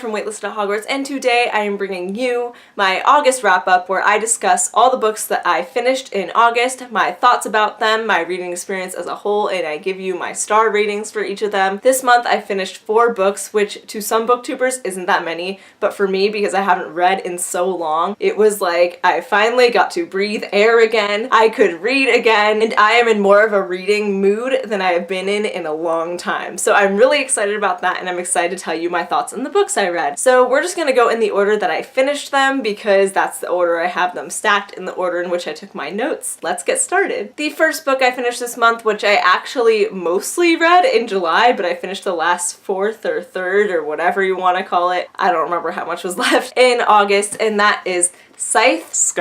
from Waitlisted at Hogwarts, and today I am bringing you my August wrap-up where I discuss all the books that I finished in August, my thoughts about them, my reading experience as a whole, and I give you my star ratings for each of them. This month I finished 4 books, which to some booktubers isn't that many, but for me, because I haven't read in so long, it was like I finally got to breathe air again, I could read again, and I am in more of a reading mood than I have been in a long time. So I'm really excited about that, and I'm excited to tell you my thoughts on the books I read. So we're just gonna go in the order that I finished them because that's the order I have them stacked in the order in which I took my notes. Let's get started. The first book I finished this month, which I actually mostly read in July, but I finished the last 4th or 3rd or whatever you want to call it. I don't remember how much was left in August, and that is Scythe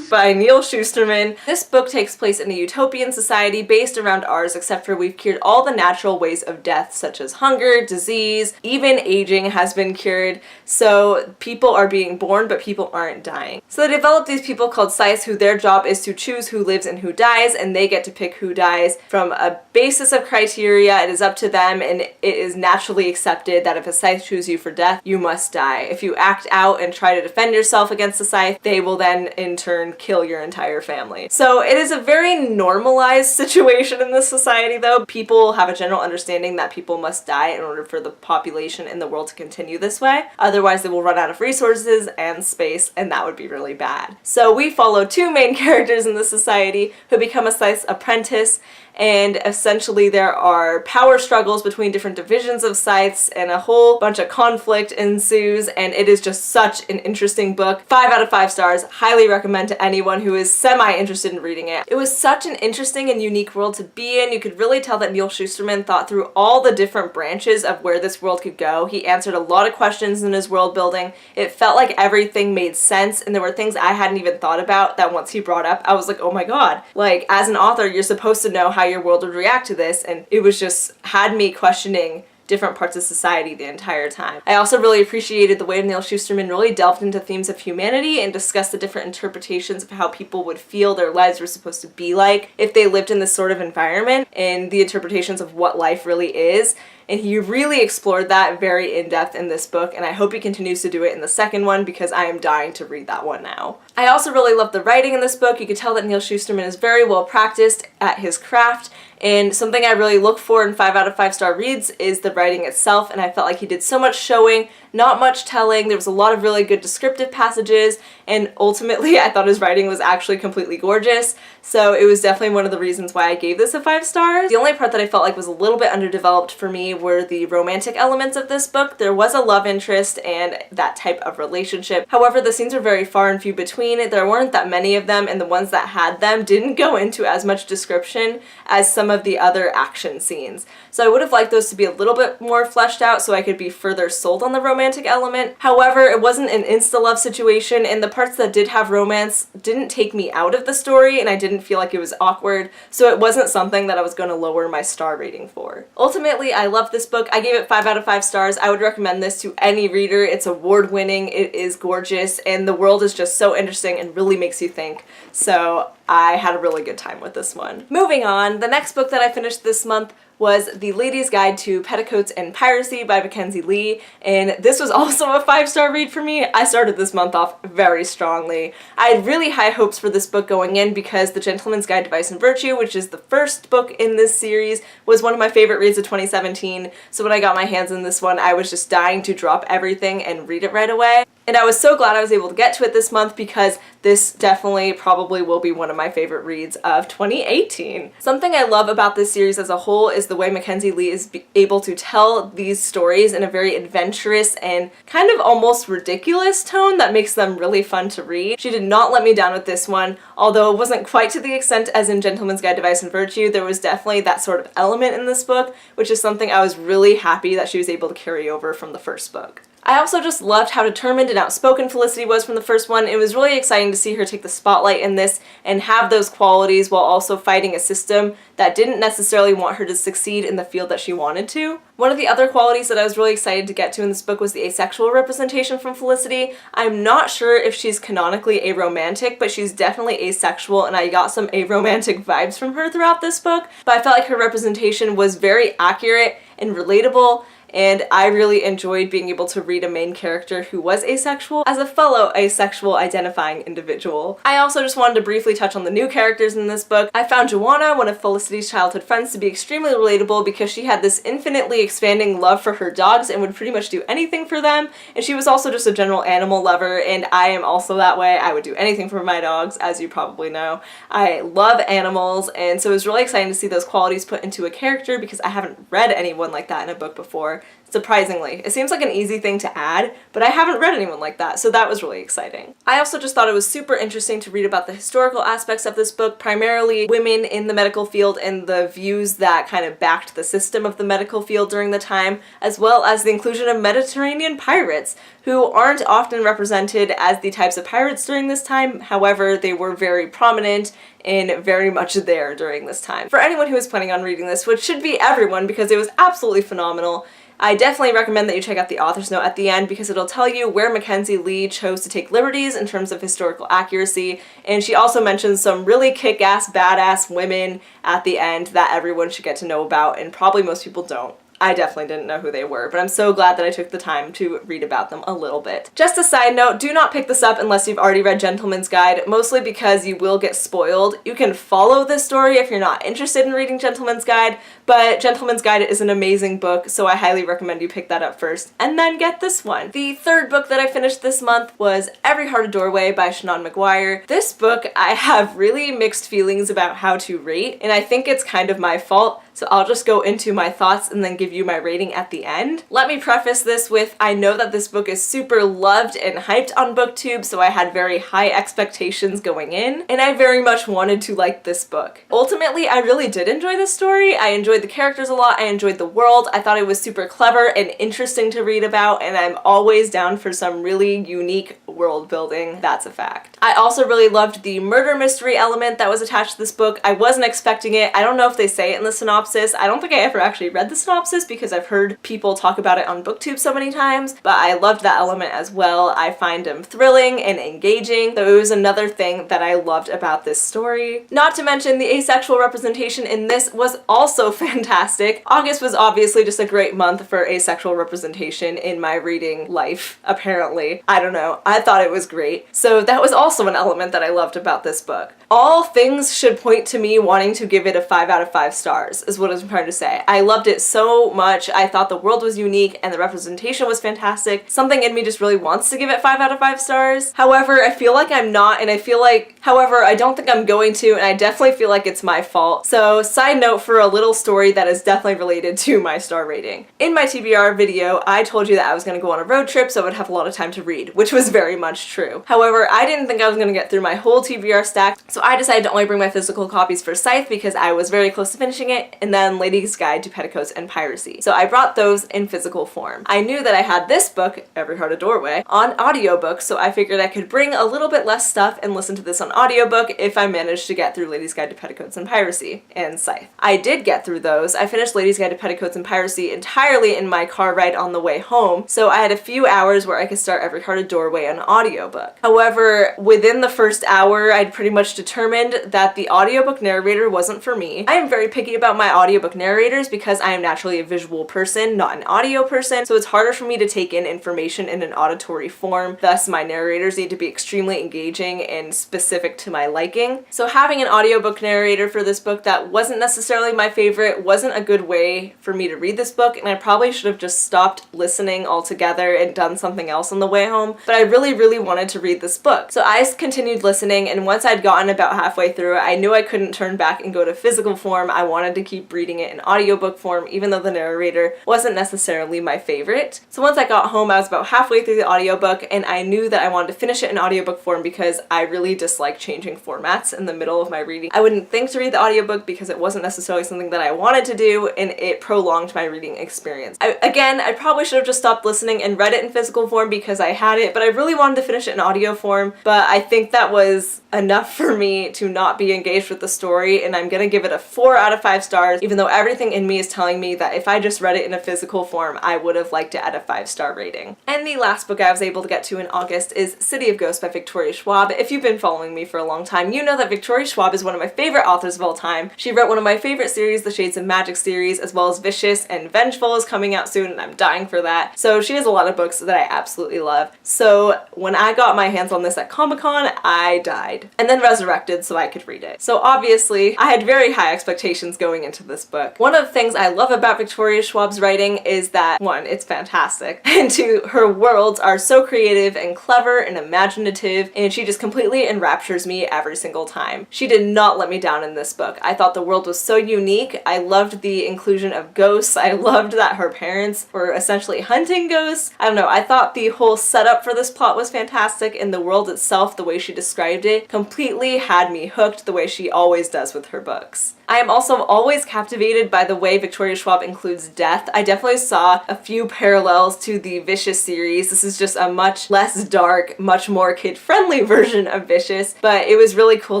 by Neal Shusterman. This book takes place in a utopian society based around ours, except for we've cured all the natural ways of death, such as hunger, disease, even aging has been cured. So people are being born, but people aren't dying. So they developed these people called Scythes, who their job is to choose who lives and who dies, and they get to pick who dies from a basis of criteria. It is up to them, and it is naturally accepted that if a Scythe chooses you for death, you must die. If you act out and try to defend yourself against the Scythe, they will then in turn kill your entire family. So it is a very normalized situation in this society though. People have a general understanding that people must die in order for the population in the world to continue this way. Otherwise they will run out of resources and space, and that would be really bad. So we follow 2 main characters in this society who become a Scythe's apprentice, and essentially there are power struggles between different divisions of Scythes and a whole bunch of conflict ensues, and it is just such an interesting book. 5 out of 5 stars. Highly recommend to anyone who is semi-interested in reading it. It was such an interesting and unique world to be in. You could really tell that Neal Shusterman thought through all the different branches of where this world could go. He answered a lot of questions in his world building. It felt like everything made sense, and there were things I hadn't even thought about that once he brought up, I was like, oh my god. Like, as an author, you're supposed to know how your world would react to this, and it was just had me questioning different parts of society the entire time. I also really appreciated the way Neal Shusterman really delved into themes of humanity and discussed the different interpretations of how people would feel their lives were supposed to be like if they lived in this sort of environment, and the interpretations of what life really is. And he really explored that very in-depth in this book, and I hope he continues to do it in the second one because I am dying to read that one now. I also really love the writing in this book. You could tell that Neal Shusterman is very well practiced at his craft, and something I really look for in 5 out of 5 star reads is the writing itself, and I felt like he did so much showing, not much telling. There was a lot of really good descriptive passages, and ultimately I thought his writing was actually completely gorgeous, so it was definitely one of the reasons why I gave this a 5 stars. The only part that I felt like was a little bit underdeveloped for me were the romantic elements of this book. There was a love interest and that type of relationship. However, the scenes were very far and few between. There weren't that many of them, and the ones that had them didn't go into as much description as some of the other action scenes. So I would have liked those to be a little bit more fleshed out so I could be further sold on the romantic element. However, it wasn't an insta-love situation, and the parts that did have romance didn't take me out of the story, and I didn't feel like it was awkward, so it wasn't something that I was going to lower my star rating for. Ultimately, I loved this book. I gave it 5 out of 5 stars. I would recommend this to any reader. It's award-winning, it is gorgeous, and the world is just so interesting and really makes you think. So I had a really good time with this one. Moving on, the next book that I finished this month was The Lady's Guide to Petticoats and Piracy by Mackenzie Lee, and this was also a 5-star read for me. I started this month off very strongly. I had really high hopes for this book going in because The Gentleman's Guide to Vice and Virtue, which is the first book in this series, was one of my favorite reads of 2017, so when I got my hands on this one, I was just dying to drop everything and read it right away. And I was so glad I was able to get to it this month because this definitely probably will be one of my favorite reads of 2018. Something I love about this series as a whole is the way Mackenzie Lee is able to tell these stories in a very adventurous and kind of almost ridiculous tone that makes them really fun to read. She did not let me down with this one, although it wasn't quite to the extent as in Gentleman's Guide to Vice and Virtue. There was definitely that sort of element in this book, which is something I was really happy that she was able to carry over from the first book. I also just loved how determined and outspoken Felicity was from the first one. It was really exciting to see her take the spotlight in this and have those qualities while also fighting a system that didn't necessarily want her to succeed in the field that she wanted to. One of the other qualities that I was really excited to get to in this book was the asexual representation from Felicity. I'm not sure if she's canonically aromantic, but she's definitely asexual, and I got some aromantic vibes from her throughout this book, but I felt like her representation was very accurate and relatable, and I really enjoyed being able to read a main character who was asexual as a fellow asexual identifying individual. I also just wanted to briefly touch on the new characters in this book. I found Joanna, one of Felicity's childhood friends, to be extremely relatable because she had this infinitely expanding love for her dogs and would pretty much do anything for them, and she was also just a general animal lover, and I am also that way. I would do anything for my dogs, as you probably know. I love animals, and so it was really exciting to see those qualities put into a character because I haven't read anyone like that in a book before. Surprisingly. It seems like an easy thing to add, but I haven't read anyone like that, so that was really exciting. I also just thought it was super interesting to read about the historical aspects of this book, primarily women in the medical field and the views that kind of backed the system of the medical field during the time, as well as the inclusion of Mediterranean pirates, who aren't often represented as the types of pirates during this time. However, they were very prominent and very much there during this time. For anyone who is planning on reading this, which should be everyone because it was absolutely phenomenal, I definitely recommend that you check out the author's note at the end because it'll tell you where Mackenzie Lee chose to take liberties in terms of historical accuracy, and she also mentions some really kick-ass, badass women at the end that everyone should get to know about, and probably most people don't. I definitely didn't know who they were, but I'm so glad that I took the time to read about them a little bit. Just a side note, do not pick this up unless you've already read Gentleman's Guide, mostly because you will get spoiled. You can follow this story if you're not interested in reading Gentleman's Guide, but Gentleman's Guide is an amazing book, so I highly recommend you pick that up first, and then get this one. The third book that I finished this month was Every Heart a Doorway by Shannon McGuire. This book I have really mixed feelings about how to rate, and I think it's kind of my fault, so I'll just go into my thoughts and then give you my rating at the end. Let me preface this with, I know that this book is super loved and hyped on BookTube, so I had very high expectations going in, and I very much wanted to like this book. Ultimately, I really did enjoy this story. I enjoyed the characters a lot, I enjoyed the world, I thought it was super clever and interesting to read about, and I'm always down for some really unique world building, that's a fact. I also really loved the murder mystery element that was attached to this book. I wasn't expecting it. I don't know if they say it in the synopsis. I don't think I ever actually read the synopsis because I've heard people talk about it on BookTube so many times, but I loved that element as well. I find them thrilling and engaging, so it was another thing that I loved about this story. Not to mention the asexual representation in this was also fantastic. August was obviously just a great month for asexual representation in my reading life, apparently. I don't know. I thought it was great. So that was also an element that I loved about this book. All things should point to me wanting to give it a 5 out of 5 stars, is what I'm trying to say. I loved it so much. I thought the world was unique and the representation was fantastic. Something in me just really wants to give it 5 out of 5 stars. However, I feel like I'm not, and I feel like, however, I don't think I'm going to, and I definitely feel like it's my fault. So, side note for a little story that is definitely related to my star rating. In my TBR video, I told you that I was going to go on a road trip so I would have a lot of time to read, which was very much true. However, I didn't think I was going to get through my whole TBR stack, so I decided to only bring my physical copies for Scythe because I was very close to finishing it, and then Lady's Guide to Petticoats and Piracy. So I brought those in physical form. I knew that I had this book, Every Heart a Doorway, on audiobook, so I figured I could bring a little bit less stuff and listen to this on audiobook if I managed to get through Lady's Guide to Petticoats and Piracy and Scythe. I did get through those. I finished Lady's Guide to Petticoats and Piracy entirely in my car ride on the way home, so I had a few hours where I could start Every Heart a Doorway on audiobook. However, within the first hour, I'd pretty much determined that the audiobook narrator wasn't for me. I am very picky about my audiobook narrators because I am naturally a visual person, not an audio person, so it's harder for me to take in information in an auditory form. Thus, my narrators need to be extremely engaging and specific to my liking. So having an audiobook narrator for this book that wasn't necessarily my favorite wasn't a good way for me to read this book, and I probably should have just stopped listening altogether and done something else on the way home, but I really, really wanted to read this book. So I continued listening, and once I'd gotten about halfway through it, I knew I couldn't turn back and go to physical form. I wanted to keep reading it in audiobook form, even though the narrator wasn't necessarily my favorite. So once I got home, I was about halfway through the audiobook, and I knew that I wanted to finish it in audiobook form because I really dislike changing formats in the middle of my reading. I wouldn't think to read the audiobook because it wasn't necessarily something that I wanted to do, and it prolonged my reading experience. I probably should have just stopped listening and read it in physical form because I had it, but I really wanted to finish it in audio form, but I think that was enough for me to not be engaged with the story, and I'm gonna give it a 4 out of 5 stars, even though everything in me is telling me that if I just read it in a physical form, I would have liked it at a 5-star rating. And the last book I was able to get to in August is City of Ghosts by Victoria Schwab. If you've been following me for a long time, you know that Victoria Schwab is one of my favorite authors of all time. She wrote one of my favorite series, the Shades of Magic series, as well as Vicious and Vengeful is coming out soon, and I'm dying for that. So she has a lot of books that I absolutely love. So when I got my hands on this at Comic-Con, I died. And then resurrected so I could read it. So obviously, I had very high expectations going into this book. One of the things I love about Victoria Schwab's writing is that, one, it's fantastic, and two, her worlds are so creative and clever and imaginative, and she just completely enraptures me every single time. She did not let me down in this book. I thought the world was so unique. I loved the inclusion of ghosts. I loved that her parents were essentially hunting ghosts. I don't know, I thought the whole setup for this plot was fantastic, and the world itself, the way she described it, completely had me hooked the way she always does with her books. I am also always captivated by the way Victoria Schwab includes death. I definitely saw a few parallels to the Vicious series. This is just a much less dark, much more kid-friendly version of Vicious, but it was really cool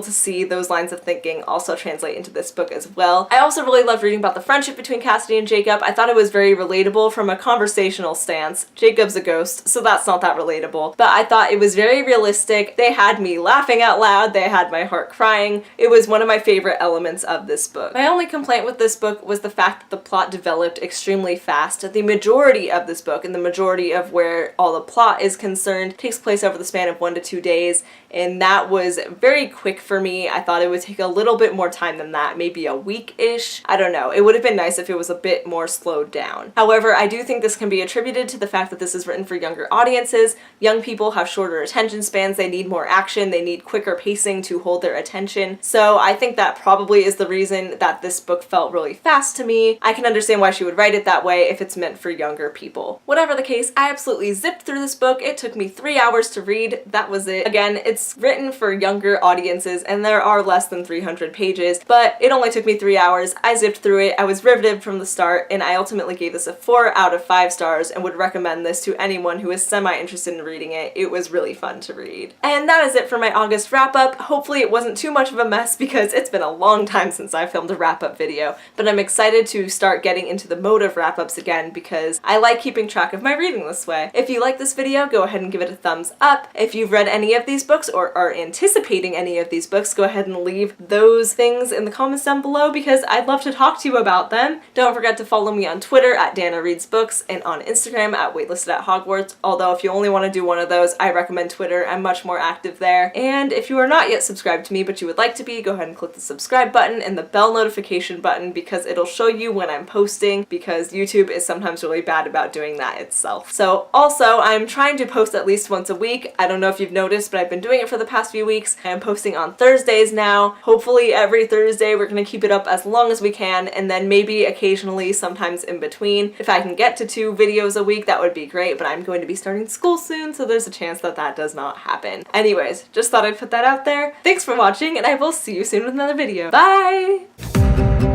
to see those lines of thinking also translate into this book as well. I also really loved reading about the friendship between Cassidy and Jacob. I thought it was very relatable from a conversational stance. Jacob's a ghost, so that's not that relatable, but I thought it was very realistic. They had me laughing out loud. They had my heart crying. It was one of my favorite elements of this book. My only complaint with this book was the fact that the plot developed extremely fast. The majority of this book and the majority of where all the plot is concerned takes place over the span of 1 to 2 days, and that was very quick for me. I thought it would take a little bit more time than that, maybe a week-ish. I don't know. It would have been nice if it was a bit more slowed down. However, I do think this can be attributed to the fact that this is written for younger audiences. Young people have shorter attention spans. They need more action. They need quicker pacing to hold their attention. So I think that probably is the reason that this book felt really fast to me. I can understand why she would write it that way if it's meant for younger people. Whatever the case, I absolutely zipped through this book. It took me 3 hours to read. That was it. Again, it's written for younger audiences and there are less than 300 pages, but it only took me 3 hours. I zipped through it. I was riveted from the start, and I ultimately gave this a 4 out of 5 stars and would recommend this to anyone who is semi-interested in reading it. It was really fun to read. And that is it for my August wrap-up. Hopefully it wasn't too much of a mess because it's been a long time since I filmed a wrap-up video, but I'm excited to start getting into the mode of wrap-ups again because I like keeping track of my reading this way. If you like this video, go ahead and give it a thumbs up. If you've read any of these books or are anticipating any of these books, go ahead and leave those things in the comments down below because I'd love to talk to you about them. Don't forget to follow me on Twitter at Dana Reads Books and on Instagram at waitlisted.at.hogwarts, although if you only want to do one of those, I recommend Twitter. I'm much more active there. And if you are not yet subscribed to me but you would like to be, go ahead and click the subscribe button and the bell notification button because it'll show you when I'm posting, because YouTube is sometimes really bad about doing that itself. So also, I'm trying to post at least once a week. I don't know if you've noticed, but I've been doing it for the past few weeks. I'm posting on Thursdays now. Hopefully every Thursday we're going to keep it up as long as we can, and then maybe occasionally sometimes in between. If I can get to 2 videos a week, that would be great, but I'm going to be starting school soon, so there's a chance that that does not happen. Anyways, just thought I'd put that out there. Thanks for watching, and I will see you soon with another video. Bye!